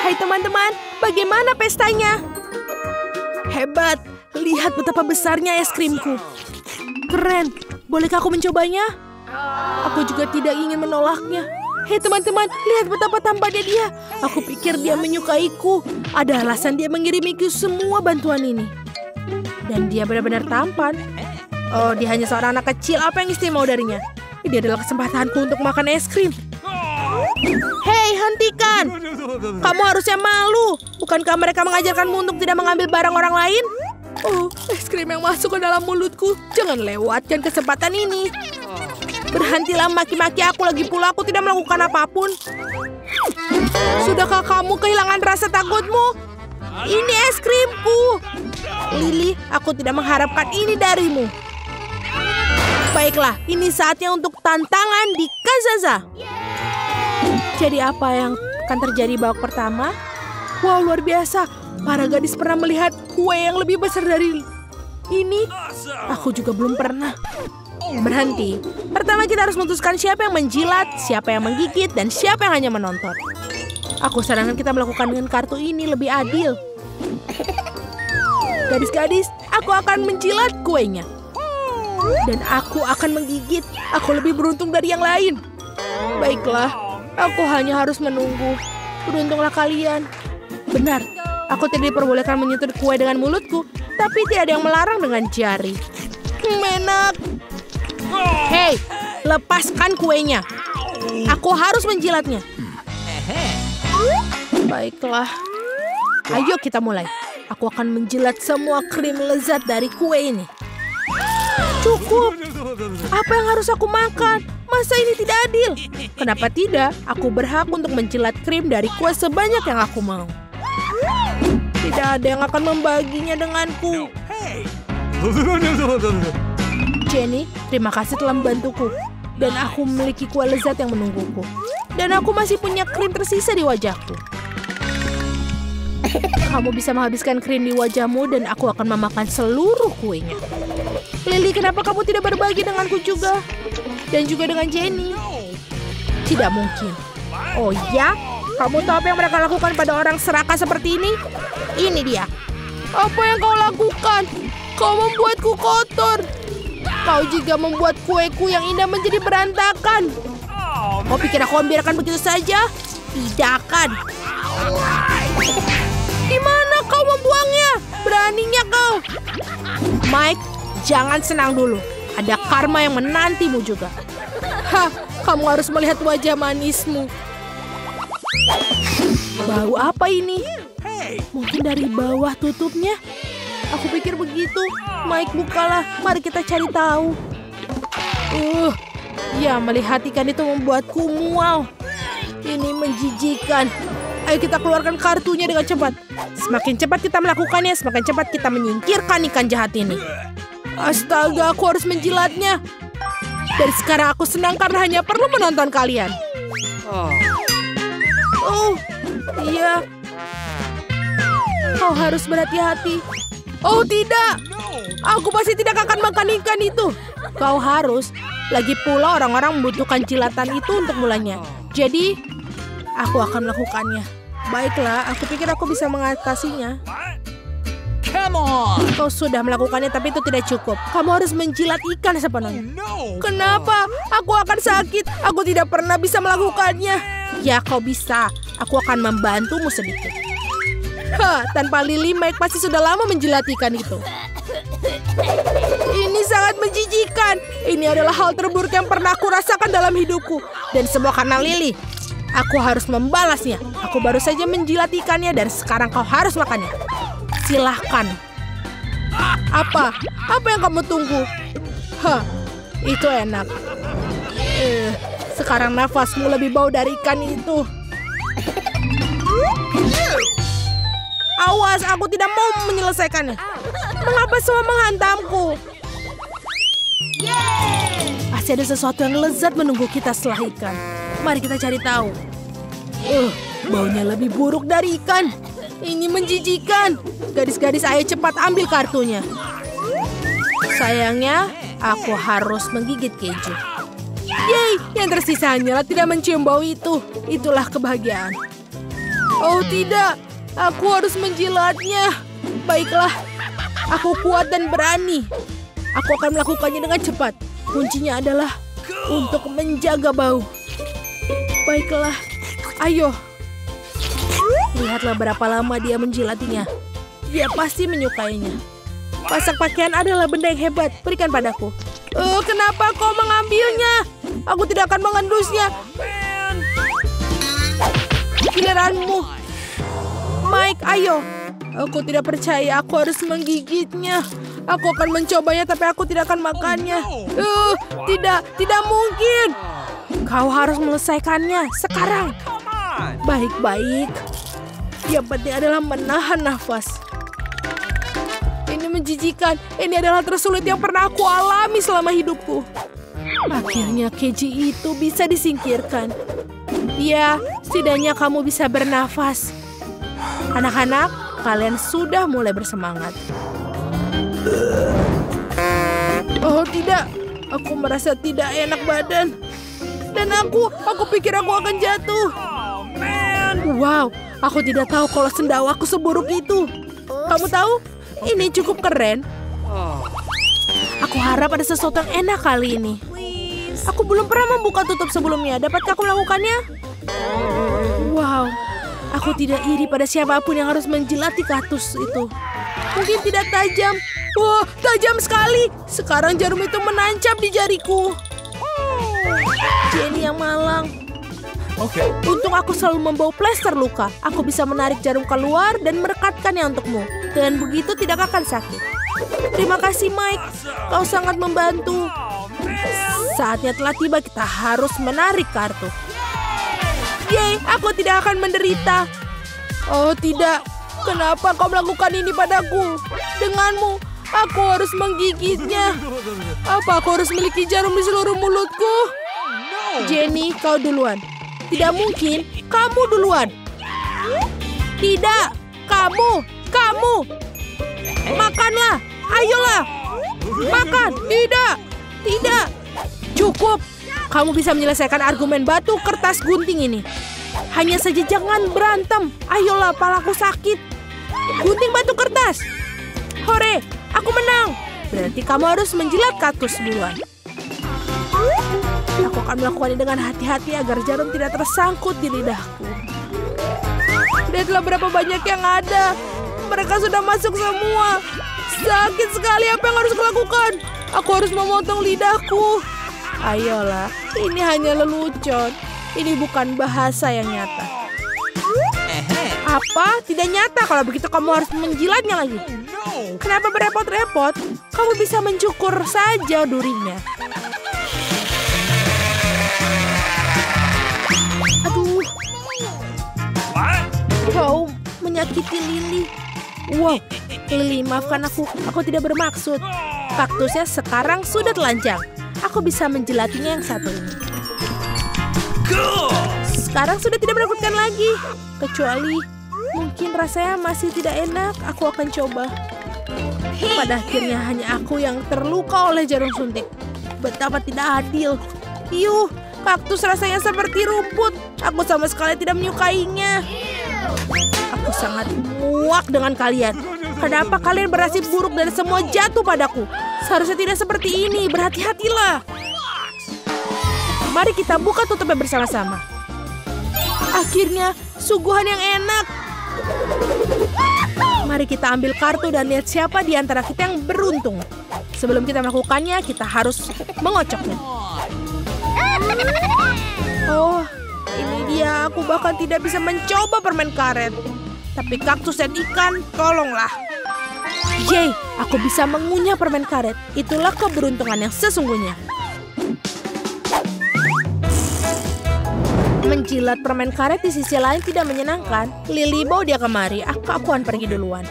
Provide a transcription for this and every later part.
Hai teman-teman, bagaimana pestanya? Hebat, lihat betapa besarnya es krimku. Keren, bolehkah aku mencobanya? Aku juga tidak ingin menolaknya. Hei teman-teman, lihat betapa tampannya dia. Aku pikir dia menyukaiku. Ada alasan dia mengirimiku semua bantuan ini. Dan dia benar-benar tampan. Oh, dia hanya seorang anak kecil. Apa yang istimewa darinya? Ini adalah kesempatanku untuk makan es krim. Hei, hentikan! Kamu harusnya malu. Bukankah mereka mengajarkanmu untuk tidak mengambil barang orang lain? Oh, es krim yang masuk ke dalam mulutku. Jangan lewatkan kesempatan ini. Berhentilah maki-maki aku, lagi pula aku tidak melakukan apapun. Sudahkah kamu kehilangan rasa takutmu? Ini es krimku. Lily, aku tidak mengharapkan ini darimu. Baiklah, ini saatnya untuk tantangan di Kazaza. Jadi apa yang akan terjadi babak pertama? Wow, luar biasa. Para gadis pernah melihat kue yang lebih besar dari ini. Aku juga belum pernah. Berhenti. Pertama kita harus memutuskan siapa yang menjilat, siapa yang menggigit, dan siapa yang hanya menonton. Aku sarankan kita melakukan dengan kartu ini lebih adil. Gadis-gadis, aku akan menjilat kuenya. Dan aku akan menggigit. Aku lebih beruntung dari yang lain. Baiklah, aku hanya harus menunggu. Beruntunglah kalian. Benar, aku tidak diperbolehkan menyentuh kue dengan mulutku, tapi tidak ada yang melarang dengan jari. Enak. Hei, lepaskan kuenya. Aku harus menjilatnya. Baiklah. Ayo kita mulai. Aku akan menjilat semua krim lezat dari kue ini. Cukup. Apa yang harus aku makan? Masa ini tidak adil? Kenapa tidak? Aku berhak untuk menjilat krim dari kue sebanyak yang aku mau. Tidak ada yang akan membaginya denganku. Jenny, terima kasih telah membantuku. Dan aku memiliki kue lezat yang menungguku. Dan aku masih punya krim tersisa di wajahku. Kamu bisa menghabiskan krim di wajahmu dan aku akan memakan seluruh kuenya. Lily, kenapa kamu tidak berbagi denganku juga? Dan juga dengan Jenny? Tidak mungkin. Oh ya? Kamu tahu apa yang mereka lakukan pada orang serakah seperti ini? Ini dia. Apa yang kau lakukan? Kau membuatku kotor. Kau juga membuat kueku yang indah menjadi berantakan. Kau pikir aku membiarkan begitu saja? Tidak akan. Di mana kau membuangnya? Beraninya kau. Mike, jangan senang dulu. Ada karma yang menantimu juga. Hah, kamu harus melihat wajah manismu. Bau apa ini? Mungkin dari bawah tutupnya. Aku pikir begitu. Mike, bukalah. Mari kita cari tahu. Ya, melihat ikan itu membuatku mual. Ini menjijikan. Ayo kita keluarkan kartunya dengan cepat. Semakin cepat kita melakukannya, semakin cepat kita menyingkirkan ikan jahat ini. Astaga, aku harus menjilatnya. Dari sekarang aku senang karena hanya perlu menonton kalian. Oh, iya. Kau harus berhati-hati. Oh tidak, aku pasti tidak akan makan ikan itu. Kau harus. Lagi pula orang-orang membutuhkan jilatan itu untuk mulanya. Jadi, aku akan melakukannya. Baiklah, aku pikir aku bisa mengatasinya. Come on. Kau sudah melakukannya, tapi itu tidak cukup. Kamu harus menjilat ikan sepenuhnya. Kenapa? Aku akan sakit. Aku tidak pernah bisa melakukannya. Ya, kau bisa. Aku akan membantumu sedikit. Tanpa Lily, Mike pasti sudah lama menjilat ikan itu. Ini sangat menjijikan. Ini adalah hal terburuk yang pernah aku rasakan dalam hidupku. Dan semua karena Lily. Aku harus membalasnya. Aku baru saja menjilat ikannya dan sekarang kau harus makannya. Silahkan. Apa? Apa yang kamu tunggu? Itu enak. Sekarang nafasmu lebih bau dari ikan itu. Awas, aku tidak mau menyelesaikannya. Mengapa semua menghantamku? Pasti ada sesuatu yang lezat menunggu kita setelah ikan. Mari kita cari tahu. Baunya lebih buruk dari ikan. Ini menjijikan. Gadis-gadis, ayo cepat ambil kartunya. Sayangnya, aku harus menggigit keju. Yeay, yang tersisa hanyalah tidak mencium bau itu. Itulah kebahagiaan. Oh tidak, aku harus menjilatnya. Baiklah, aku kuat dan berani. Aku akan melakukannya dengan cepat. Kuncinya adalah untuk menjaga bau. Baiklah, ayo. Lihatlah berapa lama dia menjilatinya. Dia pasti menyukainya. Pasak pakaian adalah benda yang hebat. Berikan padaku. Kenapa kau mengambilnya? Aku tidak akan mengendusnya. Giliranmu. Mike, ayo. Aku tidak percaya. Aku harus menggigitnya. Aku akan mencobanya, tapi aku tidak akan makannya. Tidak mungkin. Kau harus menyelesaikannya sekarang. Baik-baik. Yang penting adalah menahan nafas. Ini menjijikan. Ini adalah tersulit yang pernah aku alami selama hidupku. Akhirnya keji itu bisa disingkirkan. Ya, setidaknya kamu bisa bernafas. Anak-anak, kalian sudah mulai bersemangat. Oh tidak, aku merasa tidak enak badan. Dan aku pikir aku akan jatuh. Wow, aku tidak tahu kalau sendawaku seburuk itu. Kamu tahu, ini cukup keren. Aku harap ada sesuatu yang enak kali ini. Aku belum pernah membuka tutup sebelumnya. Dapatkah aku melakukannya? Wow, aku tidak iri pada siapapun yang harus menjilati kaktus itu. Mungkin tidak tajam. Wah, tajam sekali. Sekarang jarum itu menancap di jariku. Jenny yang malang. Untung aku selalu membawa plester luka. Aku bisa menarik jarum keluar dan merekatkannya untukmu. Dengan begitu tidak akan sakit. Terima kasih Mike. Kau sangat membantu. Saatnya telah tiba, kita harus menarik kartu. Yeay, aku tidak akan menderita. Oh tidak. Kenapa kau melakukan ini padaku? Denganmu, aku harus menggigitnya. Apa aku harus memiliki jarum di seluruh mulutku? Jenny, kau duluan. Tidak mungkin, kamu duluan. Tidak, kamu. Makanlah, ayolah. Makan, tidak. Cukup. Kamu bisa menyelesaikan argumen batu, kertas, gunting ini. Hanya saja jangan berantem. Ayolah, palaku sakit. Gunting, batu, kertas. Hore, aku menang. Berarti kamu harus menjilat kaktus duluan. Aku akan melakukannya dengan hati-hati agar jarum tidak tersangkut di lidahku. Lihatlah berapa banyak yang ada. Mereka sudah masuk semua. Sakit sekali, apa yang harus kulakukan? Aku harus memotong lidahku. Ayolah, ini hanya lelucon. Ini bukan bahasa yang nyata. Apa? Tidak nyata. Kalau begitu kamu harus menjilatnya lagi. Kenapa berepot-repot? Kamu bisa mencukur saja durinya. Aduh. Kau menyakiti Lily. Wow, Lily, maafkan aku. Aku tidak bermaksud. Kaktusnya sekarang sudah telanjang. Aku bisa menjilatinya yang satu ini. Sekarang sudah tidak menakutkan lagi. Kecuali mungkin rasanya masih tidak enak. Aku akan coba. Pada akhirnya hanya aku yang terluka oleh jarum suntik. Betapa tidak adil. Yuh, kaktus rasanya seperti rumput. Aku sama sekali tidak menyukainya. Aku sangat muak dengan kalian. Kenapa kalian bernasib buruk dan semua jatuh padaku? Seharusnya tidak seperti ini. Berhati-hatilah. Mari kita buka tutupnya bersama-sama. Akhirnya, suguhan yang enak. Mari kita ambil kartu dan lihat siapa di antara kita yang beruntung. Sebelum kita melakukannya, kita harus mengocoknya. Oh, ini dia. Aku bahkan tidak bisa mencoba permen karet. Tapi kaktus dan ikan, tolonglah. Yeay, aku bisa mengunyah permen karet. Itulah keberuntungan yang sesungguhnya. Menjilat permen karet di sisi lain tidak menyenangkan. Lily, bawa dia kemari. Aku akan pergi duluan.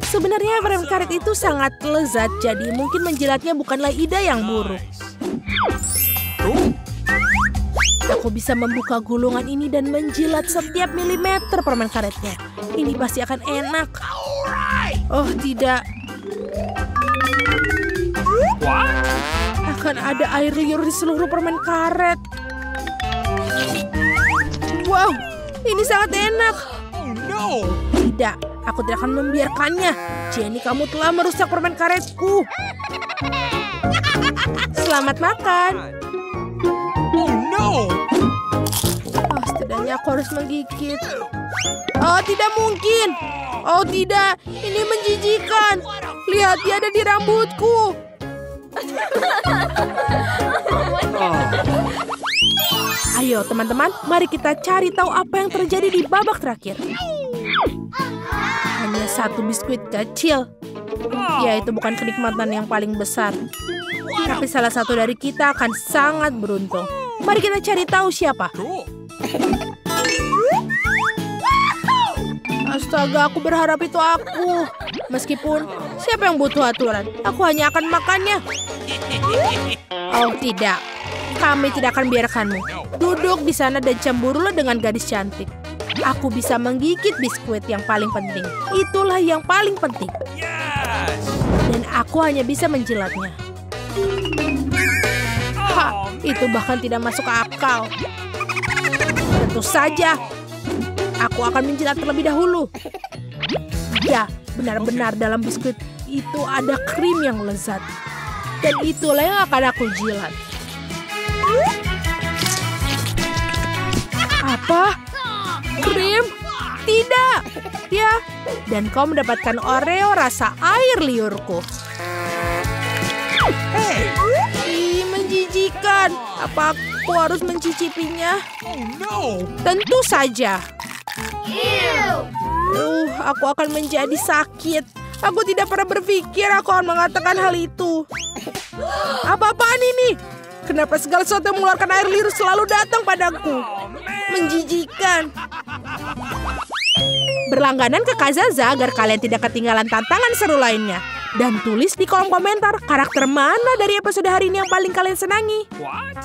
Sebenarnya permen karet itu sangat lezat, jadi mungkin menjilatnya bukanlah ide yang buruk. Aku bisa membuka gulungan ini dan menjilat setiap milimeter permen karetnya. Ini pasti akan enak. Oh tidak. Akan ada air liur di seluruh permen karet. Wow, ini sangat enak. no! Tidak, aku tidak akan membiarkannya. Jenny, kamu telah merusak permen karetku. Selamat makan. Oh no! Oh, setidaknya aku harus menggigit. Oh, tidak mungkin. Oh, tidak. Ini menjijikan. Lihat, dia ada di rambutku. Ayo, teman-teman. Mari kita cari tahu apa yang terjadi di babak terakhir. Hanya satu biskuit kecil. Ya, itu bukan kenikmatan yang paling besar. Tapi salah satu dari kita akan sangat beruntung. Mari kita cari tahu siapa. Cool. Astaga, aku berharap itu aku. Meskipun siapa yang butuh aturan, aku hanya akan makannya. Oh tidak, kami tidak akan biarkanmu. Duduk di sana dan cemburulah dengan gadis cantik. Aku bisa menggigit biskuit yang paling penting. Itulah yang paling penting. Yes! Dan aku hanya bisa menjilatnya. Ha, itu bahkan tidak masuk akal. Tentu saja, aku akan menjilat terlebih dahulu. Ya, benar-benar dalam biskuit itu ada krim yang lezat. Dan itulah yang akan aku jilat. Apa? Krim? Tidak. Ya, dan kau mendapatkan Oreo rasa air liurku. Hey! Ih, menjijikan. Apa aku harus mencicipinya? Oh no! Tentu saja. Aku akan menjadi sakit. Aku tidak pernah berpikir aku akan mengatakan hal itu. Apa-apaan ini? Kenapa segala sesuatu yang mengeluarkan air liur selalu datang padaku? Menjijikan. Berlangganan ke Kazaza agar kalian tidak ketinggalan tantangan seru lainnya. Dan tulis di kolom komentar karakter mana dari episode hari ini yang paling kalian senangi. What?